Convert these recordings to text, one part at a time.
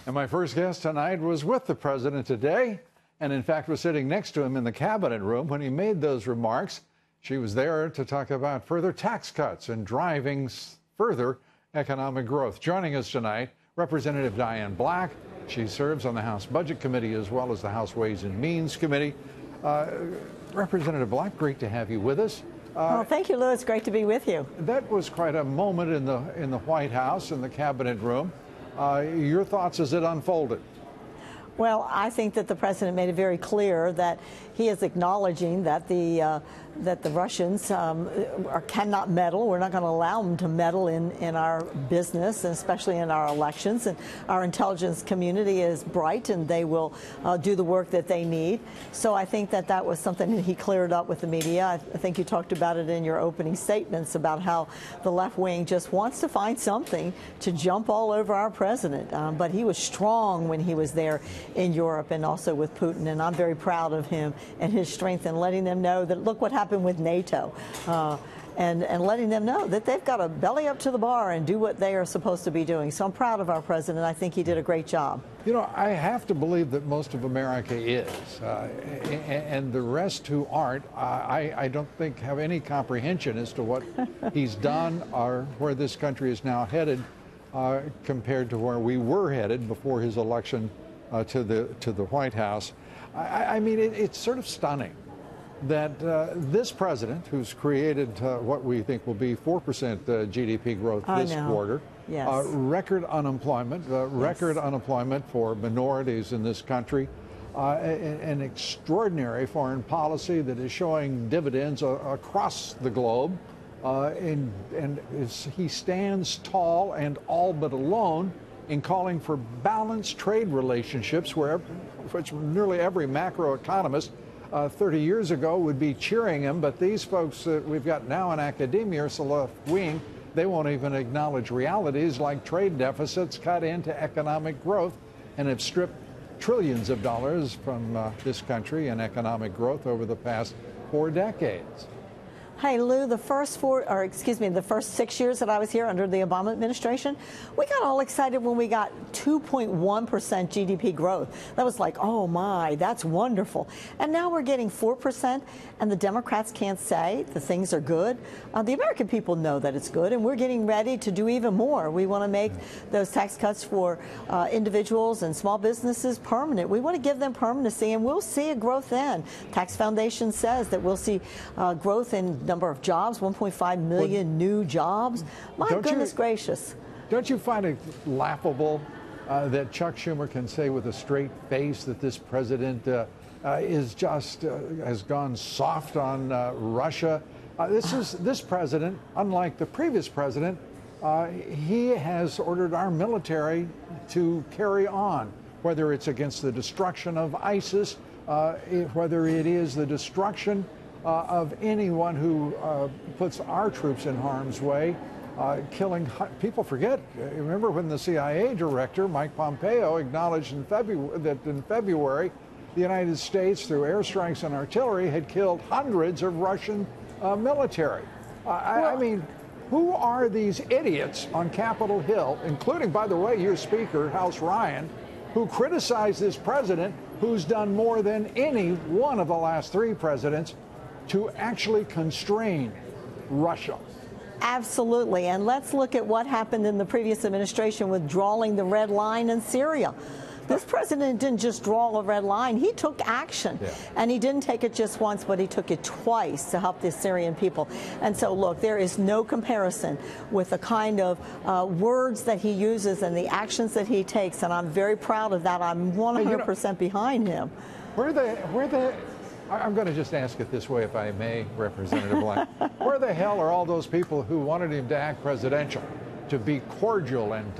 And my first guest tonight was with the president today, and in fact was sitting next to him in the cabinet room when he made those remarks. She was there to talk about further tax cuts and driving further economic growth. Joining us tonight, Representative Diane Black. She serves on the House Budget Committee as well as the House Ways and Means Committee. Representative Black, great to have you with us. Well, thank you, Louis. Great to be with you. That was quite a moment in the White House, in the cabinet room. Your thoughts as it unfolded? Well, I think that the president made it very clear that he is acknowledging that the Russians cannot meddle. We're not going to allow them to meddle in our business, and especially in our elections. And our intelligence community is bright, and they will do the work that they need. So I think that that was something that he cleared up with the media. I think you talked about it in your opening statements about how the left wing just wants to find something to jump all over our president. But he was strong when he was there in Europe and also with Putin, and I'm very proud of him and his strength in letting them know that look what happened with NATO, and letting them know that they've got to belly up to the bar and do what they are supposed to be doing. So I'm proud of our president. I think he did a great job. You know, I have to believe that most of America is, and the rest who aren't, I don't think have any comprehension as to what he's done or where this country is now headed compared to where we were headed before his election to the White House. I mean, it's sort of stunning that this president, who's created what we think will be 4% GDP growth this quarter, yes. Record unemployment, record unemployment for minorities in this country, an extraordinary foreign policy that is showing dividends across the globe, and he stands tall and all but alone in calling for balanced trade relationships, which nearly every macroeconomist 30 years ago would be cheering him. But these folks that we've got now in academia, the left wing, they won't even acknowledge realities like trade deficits cut into economic growth and have stripped trillions of dollars from this country in economic growth over the past 4 decades. Hey, Lou, the first 6 years that I was here under the Obama administration, we got all excited when we got 2.1% GDP growth. That was like, oh my, that's wonderful. And now we're getting 4%, and the Democrats can't say the things are good. The American people know that it's good, and we're getting ready to do even more. We want to make those tax cuts for individuals and small businesses permanent. We want to give them permanency, and we'll see a growth then. Tax Foundation says that we'll see growth in number of jobs, 1.5 million new jobs. My goodness gracious. Don't you find it laughable that Chuck Schumer can say with a straight face that this president has gone soft on Russia? This president, unlike the previous president, he has ordered our military to carry on, whether it's against the destruction of ISIS, whether it is the destruction of anyone who puts our troops in harm's way, killing people. Remember when the CIA director, Mike Pompeo, acknowledged that in February, the United States, through airstrikes and artillery, had killed hundreds of Russian military. I mean, who are these idiots on Capitol Hill, including, by the way, your Speaker, House Ryan, who criticize this president who's done more than any one of the last 3 presidents to actually constrain Russia? Absolutely. And let's look at what happened in the previous administration with drawing the red line in Syria. This president didn't just draw a red line. He took action. Yeah. And he didn't take it just once, but he took it twice to help the Syrian people. And so, look, there is no comparison with the kind of words that he uses and the actions that he takes. And I'm very proud of that. I'm 100% behind him. I'm going to just ask it this way, if I may, Representative Black. Where the hell are all those people who wanted him to act presidential, to be cordial and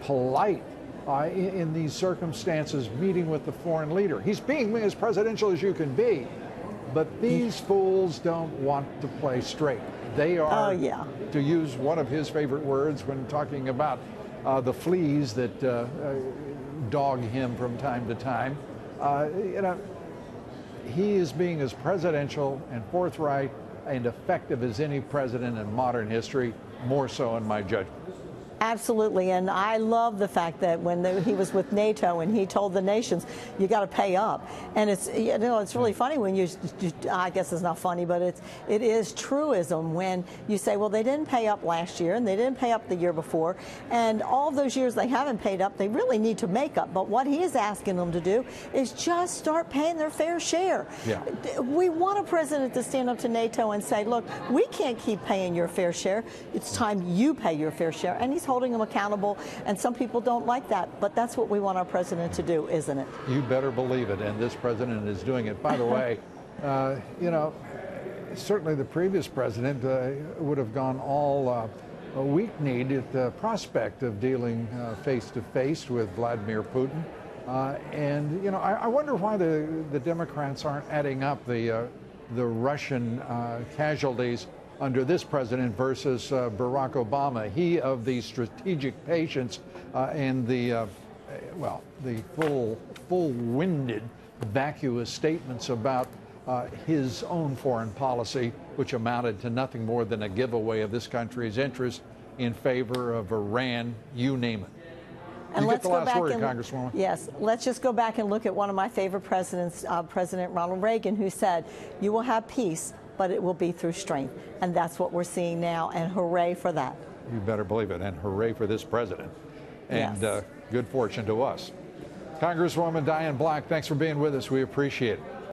polite in these circumstances, meeting with the foreign leader? He's being as presidential as you can be, but these fools don't want to play straight. They are, to use one of his favorite words when talking about the fleas that dog him from time to time. He is being as presidential and forthright and effective as any president in modern history, more so in my judgment. Absolutely, and I love the fact that when he was with NATO and he told the nations, you got to pay up. And it's, you know, it's really funny when I guess it's not funny, but it is truism when you say, well, they didn't pay up last year and they didn't pay up the year before, and all those years they haven't paid up, they really need to make up. But what he is asking them to do is just start paying their fair share. Yeah. We want a president to stand up to NATO and say, look, we can't keep paying your fair share. It's time you pay your fair share. And he's holding them accountable, and some people don't like that, but that's what we want our president to do, isn't it? You better believe it, and this president is doing it. By the way, you know, certainly the previous president would have gone all weak-kneed at the prospect of dealing face-to-face with Vladimir Putin. And, you know, I wonder why the Democrats aren't adding up the Russian casualties under this president versus Barack Obama. He of the strategic patience and the, well, the full-winded, vacuous statements about his own foreign policy, which amounted to nothing more than a giveaway of this country's interest in favor of Iran, you name it. And let's go back and, Congresswoman. Yes, let's just go back and look at one of my favorite presidents, President Ronald Reagan, who said, you will have peace, but it will be through strength. And that's what we're seeing now, and hooray for that. You better believe it, and hooray for this president. And yes. Good fortune to us. Congresswoman Diane Black, thanks for being with us. We appreciate it.